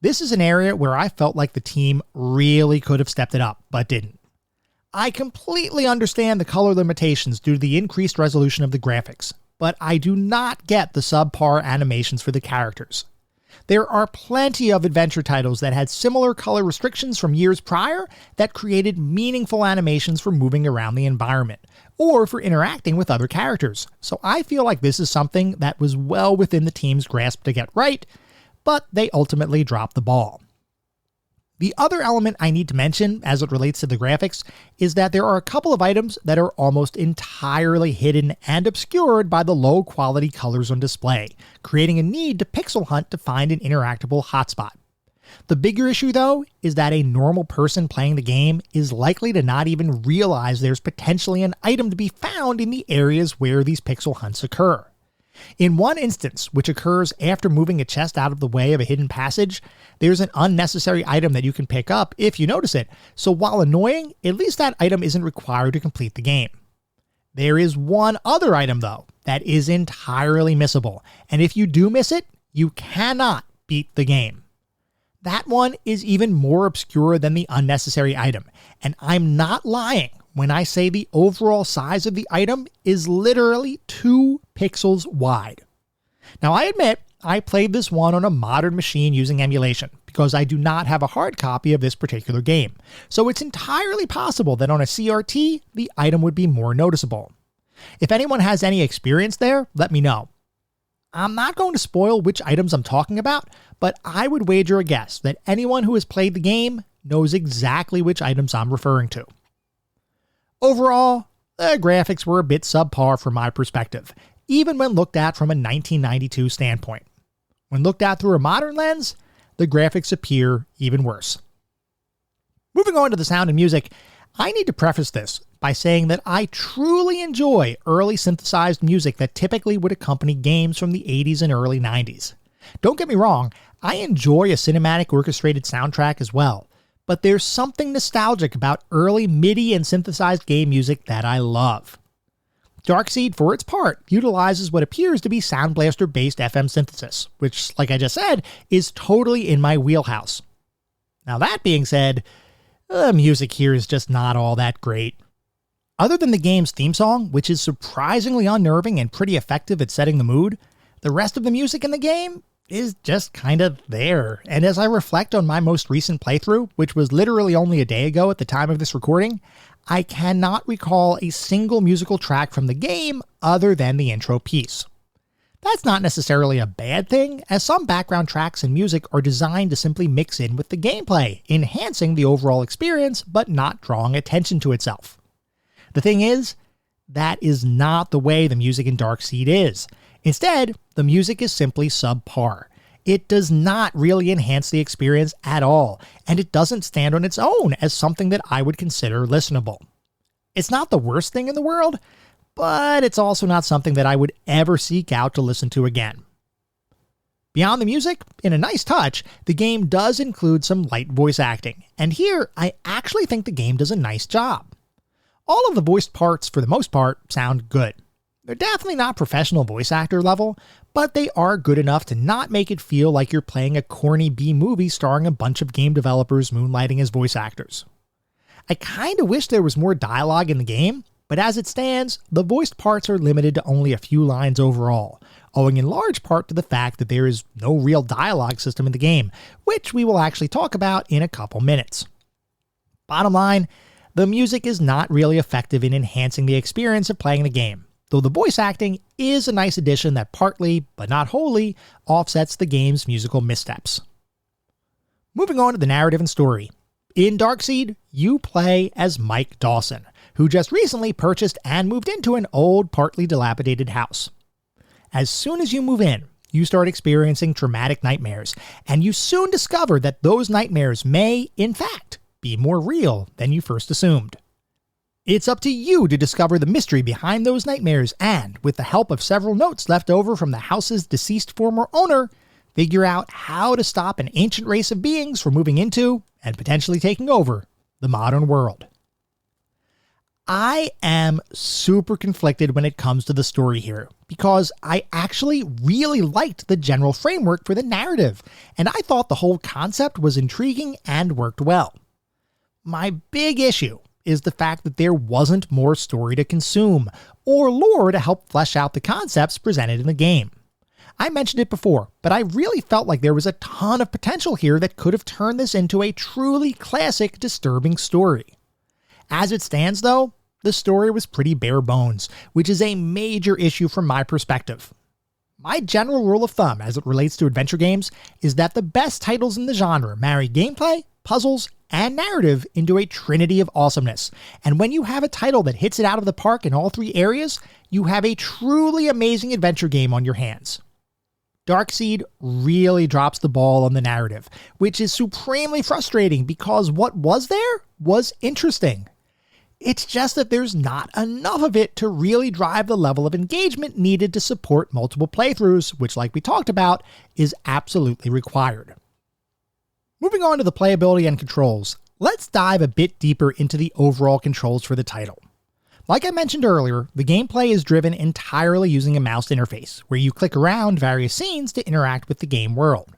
This is an area where I felt like the team really could have stepped it up, but didn't. I completely understand the color limitations due to the increased resolution of the graphics, but I do not get the subpar animations for the characters. There are plenty of adventure titles that had similar color restrictions from years prior that created meaningful animations for moving around the environment, or for interacting with other characters, so I feel like this is something that was well within the team's grasp to get right, but they ultimately dropped the ball. The other element I need to mention as it relates to the graphics is that there are a couple of items that are almost entirely hidden and obscured by the low quality colors on display, creating a need to pixel hunt to find an interactable hotspot. The bigger issue, though, is that a normal person playing the game is likely to not even realize there's potentially an item to be found in the areas where these pixel hunts occur. In one instance, which occurs after moving a chest out of the way of a hidden passage, there's an unnecessary item that you can pick up if you notice it, so while annoying, at least that item isn't required to complete the game. There is one other item, though, that is entirely missable, and if you do miss it, you cannot beat the game. That one is even more obscure than the unnecessary item, and I'm not lying when I say the overall size of the item is literally 2 pixels wide. Now I admit I played this one on a modern machine using emulation because I do not have a hard copy of this particular game, so it's entirely possible that on a CRT the item would be more noticeable. If anyone has any experience there, let me know. I'm not going to spoil which items I'm talking about, but I would wager a guess that anyone who has played the game knows exactly which items I'm referring to. Overall, the graphics were a bit subpar from my perspective, even when looked at from a 1992 standpoint. When looked at through a modern lens, the graphics appear even worse. Moving on to the sound and music, I need to preface this by saying that I truly enjoy early synthesized music that typically would accompany games from the 80s and early 90s. Don't get me wrong, I enjoy a cinematic orchestrated soundtrack as well, but there's something nostalgic about early MIDI and synthesized game music that I love. Darkseid, for its part, utilizes what appears to be Sound Blaster-based FM synthesis, which, like I just said, is totally in my wheelhouse. Now that being said, the music here is just not all that great. Other than the game's theme song, which is surprisingly unnerving and pretty effective at setting the mood, the rest of the music in the game is just kind of there. And as I reflect on my most recent playthrough, which was literally only a day ago at the time of this recording, I cannot recall a single musical track from the game other than the intro piece. That's not necessarily a bad thing, as some background tracks and music are designed to simply mix in with the gameplay, enhancing the overall experience but not drawing attention to itself. The thing is, that is not the way the music in Darkseid is. Instead, the music is simply subpar. It does not really enhance the experience at all, and it doesn't stand on its own as something that I would consider listenable. It's not the worst thing in the world, but it's also not something that I would ever seek out to listen to again. Beyond the music, in a nice touch, the game does include some light voice acting, and here I actually think the game does a nice job. All of the voiced parts, for the most part, sound good. They're definitely not professional voice actor level, but they are good enough to not make it feel like you're playing a corny B-movie starring a bunch of game developers moonlighting as voice actors. I kinda wish there was more dialogue in the game, but as it stands, the voiced parts are limited to only a few lines overall, owing in large part to the fact that there is no real dialogue system in the game, which we will actually talk about in a couple minutes. Bottom line, the music is not really effective in enhancing the experience of playing the game, though the voice acting is a nice addition that partly, but not wholly, offsets the game's musical missteps. Moving on to the narrative and story. In Darkseid, you play as Mike Dawson, who just recently purchased and moved into an old, partly dilapidated house. As soon as you move in, you start experiencing traumatic nightmares, and you soon discover that those nightmares may, in fact, be more real than you first assumed. It's up to you to discover the mystery behind those nightmares and, with the help of several notes left over from the house's deceased former owner, figure out how to stop an ancient race of beings from moving into, and potentially taking over, the modern world. I am super conflicted when it comes to the story here, because I actually really liked the general framework for the narrative, and I thought the whole concept was intriguing and worked well. My big issue is the fact that there wasn't more story to consume, or lore to help flesh out the concepts presented in the game. I mentioned it before, but I really felt like there was a ton of potential here that could have turned this into a truly classic, disturbing story. As it stands though, the story was pretty bare bones, which is a major issue from my perspective. My general rule of thumb as it relates to adventure games is that the best titles in the genre marry gameplay, puzzles, and narrative into a trinity of awesomeness, and when you have a title that hits it out of the park in all 3 areas, you have a truly amazing adventure game on your hands. Darkseid really drops the ball on the narrative, which is supremely frustrating because what was there was interesting. It's just that there's not enough of it to really drive the level of engagement needed to support multiple playthroughs, which, like we talked about, is absolutely required. Moving on to the playability and controls, let's dive a bit deeper into the overall controls for the title. Like I mentioned earlier, the gameplay is driven entirely using a mouse interface, where you click around various scenes to interact with the game world.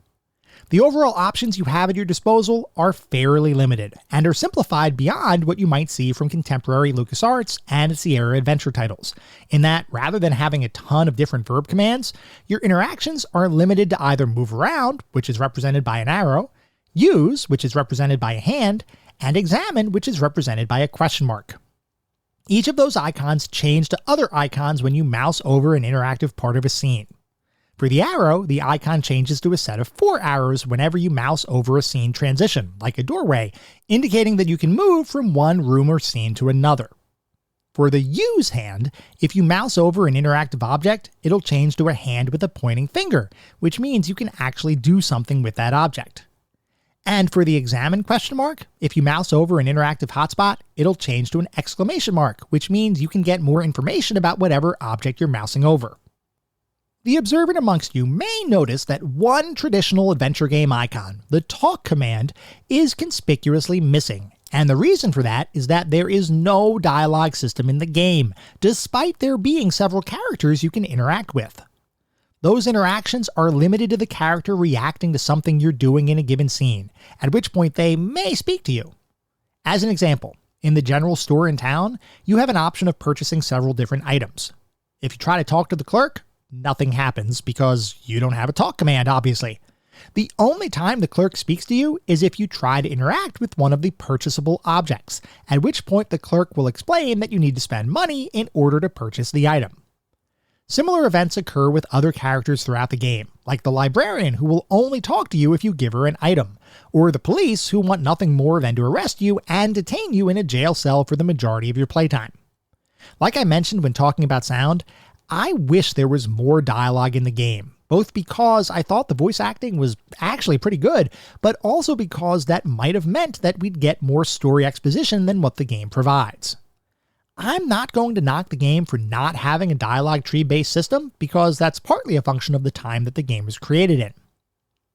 The overall options you have at your disposal are fairly limited and are simplified beyond what you might see from contemporary LucasArts and Sierra Adventure titles, in that rather than having a ton of different verb commands, your interactions are limited to either move around, which is represented by an arrow, use, which is represented by a hand, and examine, which is represented by a question mark. Each of those icons change to other icons when you mouse over an interactive part of a scene. For the arrow, the icon changes to a set of 4 arrows whenever you mouse over a scene transition, like a doorway, indicating that you can move from one room or scene to another. For the use hand, if you mouse over an interactive object, it'll change to a hand with a pointing finger, which means you can actually do something with that object. And for the examine question mark, if you mouse over an interactive hotspot, it'll change to an exclamation mark, which means you can get more information about whatever object you're mousing over. The observant amongst you may notice that one traditional adventure game icon, the talk command, is conspicuously missing, and the reason for that is that there is no dialogue system in the game, despite there being several characters you can interact with. Those interactions are limited to the character reacting to something you're doing in a given scene, at which point they may speak to you. As an example, in the general store in town, you have an option of purchasing several different items. If you try to talk to the clerk, nothing happens because you don't have a talk command, obviously. The only time the clerk speaks to you is if you try to interact with one of the purchasable objects, at which point the clerk will explain that you need to spend money in order to purchase the item. Similar events occur with other characters throughout the game, like the librarian who will only talk to you if you give her an item, or the police who want nothing more than to arrest you and detain you in a jail cell for the majority of your playtime. Like I mentioned when talking about sound, I wish there was more dialogue in the game, both because I thought the voice acting was actually pretty good, but also because that might have meant that we'd get more story exposition than what the game provides. I'm not going to knock the game for not having a dialogue tree-based system, because that's partly a function of the time that the game was created in.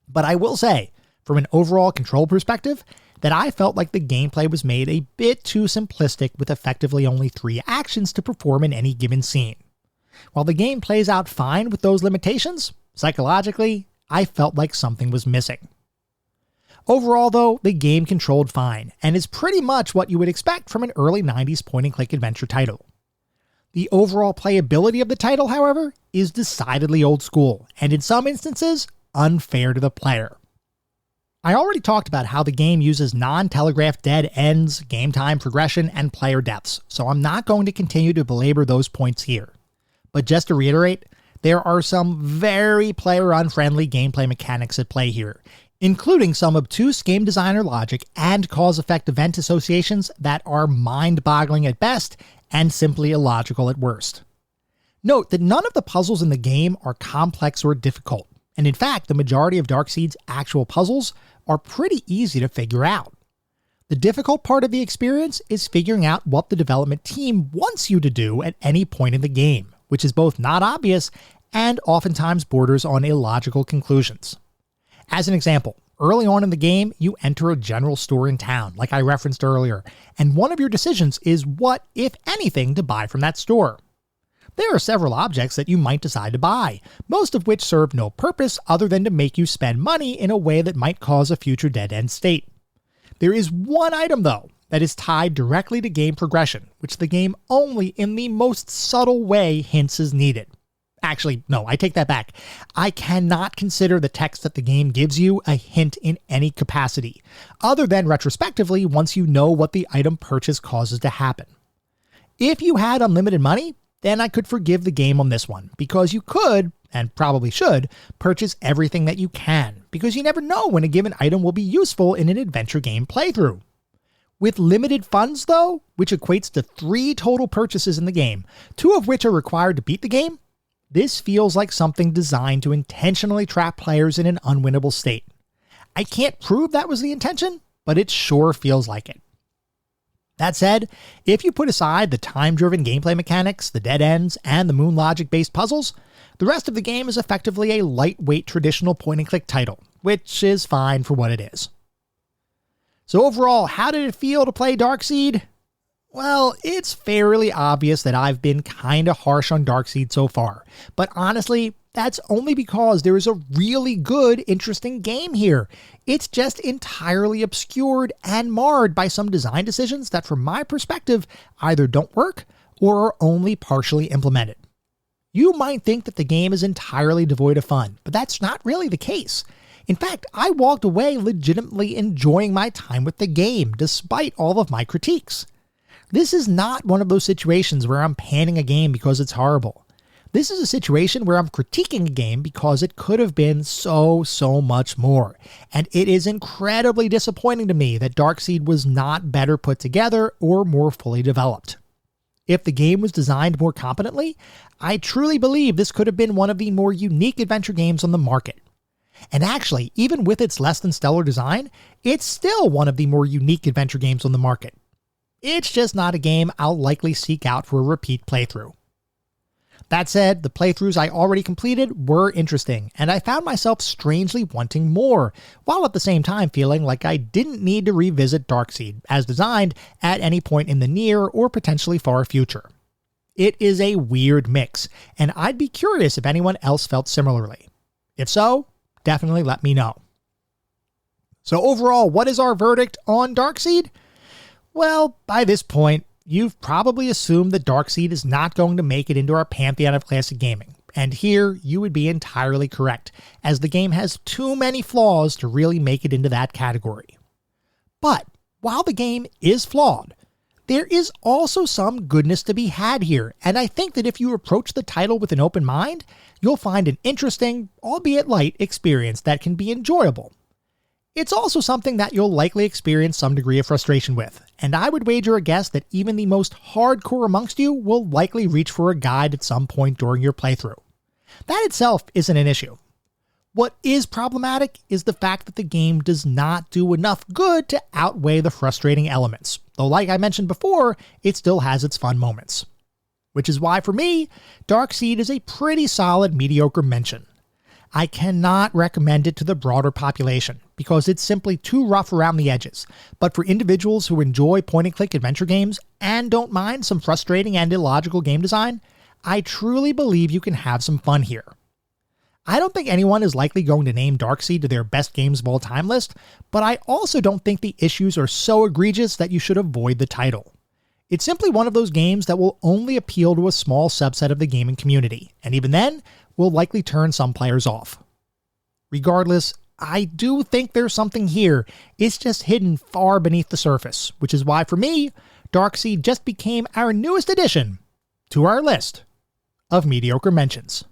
But I will say, from an overall control perspective, that I felt like the gameplay was made a bit too simplistic with effectively only 3 actions to perform in any given scene. While the game plays out fine with those limitations, psychologically, I felt like something was missing. Overall though, the game controlled fine, and is pretty much what you would expect from an early 90s point-and-click adventure title. The overall playability of the title, however, is decidedly old school, and in some instances, unfair to the player. I already talked about how the game uses non-telegraphed dead ends, game time progression, and player deaths, so I'm not going to continue to belabor those points here. But just to reiterate, there are some very player-unfriendly gameplay mechanics at play here, including some obtuse game designer logic and cause-effect event associations that are mind-boggling at best and simply illogical at worst. Note that none of the puzzles in the game are complex or difficult, and in fact, the majority of Darkseid's actual puzzles are pretty easy to figure out. The difficult part of the experience is figuring out what the development team wants you to do at any point in the game, which is both not obvious and oftentimes borders on illogical conclusions. As an example, early on in the game, you enter a general store in town, like I referenced earlier, and one of your decisions is what, if anything, to buy from that store. There are several objects that you might decide to buy, most of which serve no purpose other than to make you spend money in a way that might cause a future dead-end state. There is one item, though, that is tied directly to game progression, which the game only in the most subtle way hints is needed. Actually, no, I take that back. I cannot consider the text that the game gives you a hint in any capacity, other than retrospectively once you know what the item purchase causes to happen. If you had unlimited money, then I could forgive the game on this one, because you could, and probably should, purchase everything that you can, because you never know when a given item will be useful in an adventure game playthrough. With limited funds, though, which equates to 3 total purchases in the game, 2 of which are required to beat the game, this feels like something designed to intentionally trap players in an unwinnable state. I can't prove that was the intention, but it sure feels like it. That said, if you put aside the time-driven gameplay mechanics, the dead ends, and the moon logic-based puzzles, the rest of the game is effectively a lightweight traditional point-and-click title, which is fine for what it is. So overall, how did it feel to play Darkseid? Well, it's fairly obvious that I've been kinda harsh on Darkseid so far, but honestly, that's only because there is a really good, interesting game here. It's just entirely obscured and marred by some design decisions that, from my perspective, either don't work or are only partially implemented. You might think that the game is entirely devoid of fun, but that's not really the case. In fact, I walked away legitimately enjoying my time with the game, despite all of my critiques. This is not one of those situations where I'm panning a game because it's horrible. This is a situation where I'm critiquing a game because it could have been so much more. And it is incredibly disappointing to me that Darkseid was not better put together or more fully developed. If the game was designed more competently, I truly believe this could have been one of the more unique adventure games on the market. And actually, even with its less than stellar design, it's still one of the more unique adventure games on the market. It's just not a game I'll likely seek out for a repeat playthrough. That said, the playthroughs I already completed were interesting, and I found myself strangely wanting more, while at the same time feeling like I didn't need to revisit Darkseid, as designed, at any point in the near or potentially far future. It is a weird mix, and I'd be curious if anyone else felt similarly. If so, definitely let me know. So overall, what is our verdict on Darkseid? Well, by this point, you've probably assumed that Darkseid is not going to make it into our pantheon of classic gaming. And here, you would be entirely correct, as the game has too many flaws to really make it into that category. But, while the game is flawed, there is also some goodness to be had here, and I think that if you approach the title with an open mind, you'll find an interesting, albeit light, experience that can be enjoyable. It's also something that you'll likely experience some degree of frustration with, and I would wager a guess that even the most hardcore amongst you will likely reach for a guide at some point during your playthrough. That itself isn't an issue. What is problematic is the fact that the game does not do enough good to outweigh the frustrating elements, though like I mentioned before, it still has its fun moments. Which is why for me, Darkseid is a pretty solid mediocre mention. I cannot recommend it to the broader population, because it's simply too rough around the edges, but for individuals who enjoy point-and-click adventure games and don't mind some frustrating and illogical game design, I truly believe you can have some fun here. I don't think anyone is likely going to name Darkseid to their best games of all time list, but I also don't think the issues are so egregious that you should avoid the title. It's simply one of those games that will only appeal to a small subset of the gaming community, and even then, will likely turn some players off. Regardless, I do think there's something here. It's just hidden far beneath the surface, which is why for me, Darkseid just became our newest addition to our list of mediocre mentions.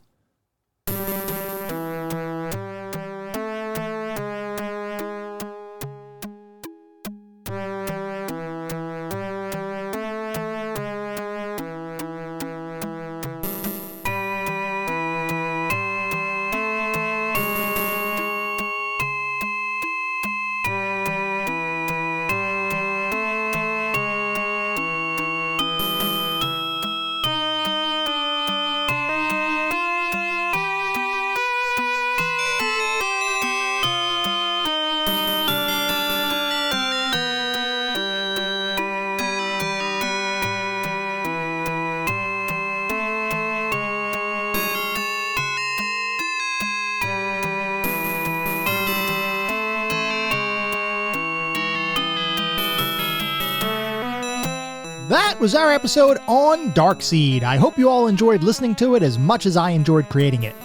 That was our episode on Darkseid. I hope you all enjoyed listening to it as much as I enjoyed creating it.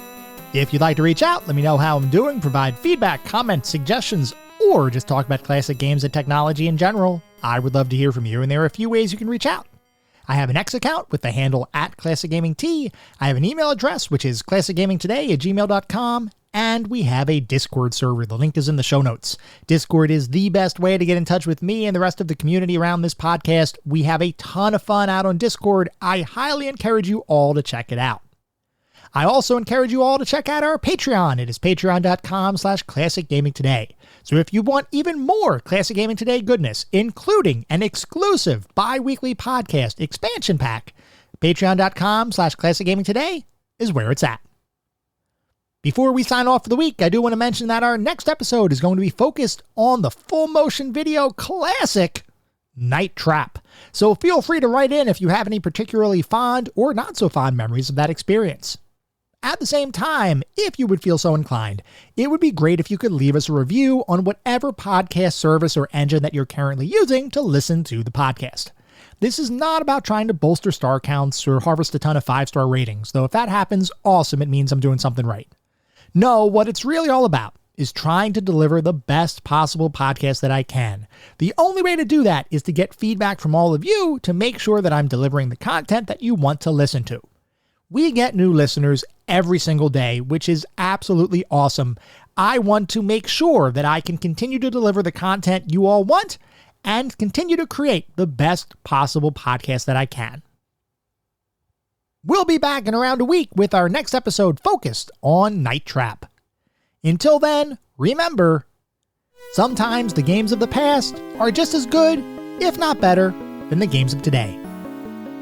If you'd like to reach out, let me know how I'm doing, provide feedback, comments, suggestions, or just talk about classic games and technology in general. I would love to hear from you, and there are a few ways you can reach out. I have an X account with the handle @ClassicGamingT. I have an email address, which is classicgamingtoday@gmail.com. And we have a Discord server. The link is in the show notes. Discord is the best way to get in touch with me and the rest of the community around this podcast. We have a ton of fun out on Discord. I highly encourage you all to check it out. I also encourage you all to check out our Patreon. It is patreon.com/ClassicGamingToday. So if you want even more Classic Gaming Today goodness, including an exclusive bi-weekly podcast expansion pack, patreon.com/ClassicGamingToday is where it's at. Before we sign off for the week, I do want to mention that our next episode is going to be focused on the full motion video classic Night Trap. So feel free to write in if you have any particularly fond or not so fond memories of that experience. At the same time, if you would feel so inclined, it would be great if you could leave us a review on whatever podcast service or engine that you're currently using to listen to the podcast. This is not about trying to bolster star counts or harvest a ton of 5-star ratings, though if that happens, awesome, it means I'm doing something right. No, what it's really all about is trying to deliver the best possible podcast that I can. The only way to do that is to get feedback from all of you to make sure that I'm delivering the content that you want to listen to. We get new listeners every single day, which is absolutely awesome. I want to make sure that I can continue to deliver the content you all want and continue to create the best possible podcast that I can. We'll be back in around a week with our next episode focused on Night Trap. Until then, remember, sometimes the games of the past are just as good, if not better, than the games of today.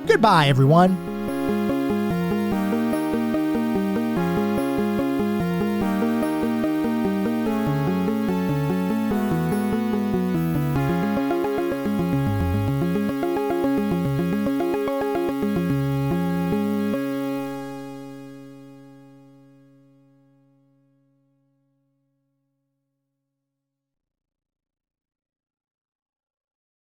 Goodbye, everyone.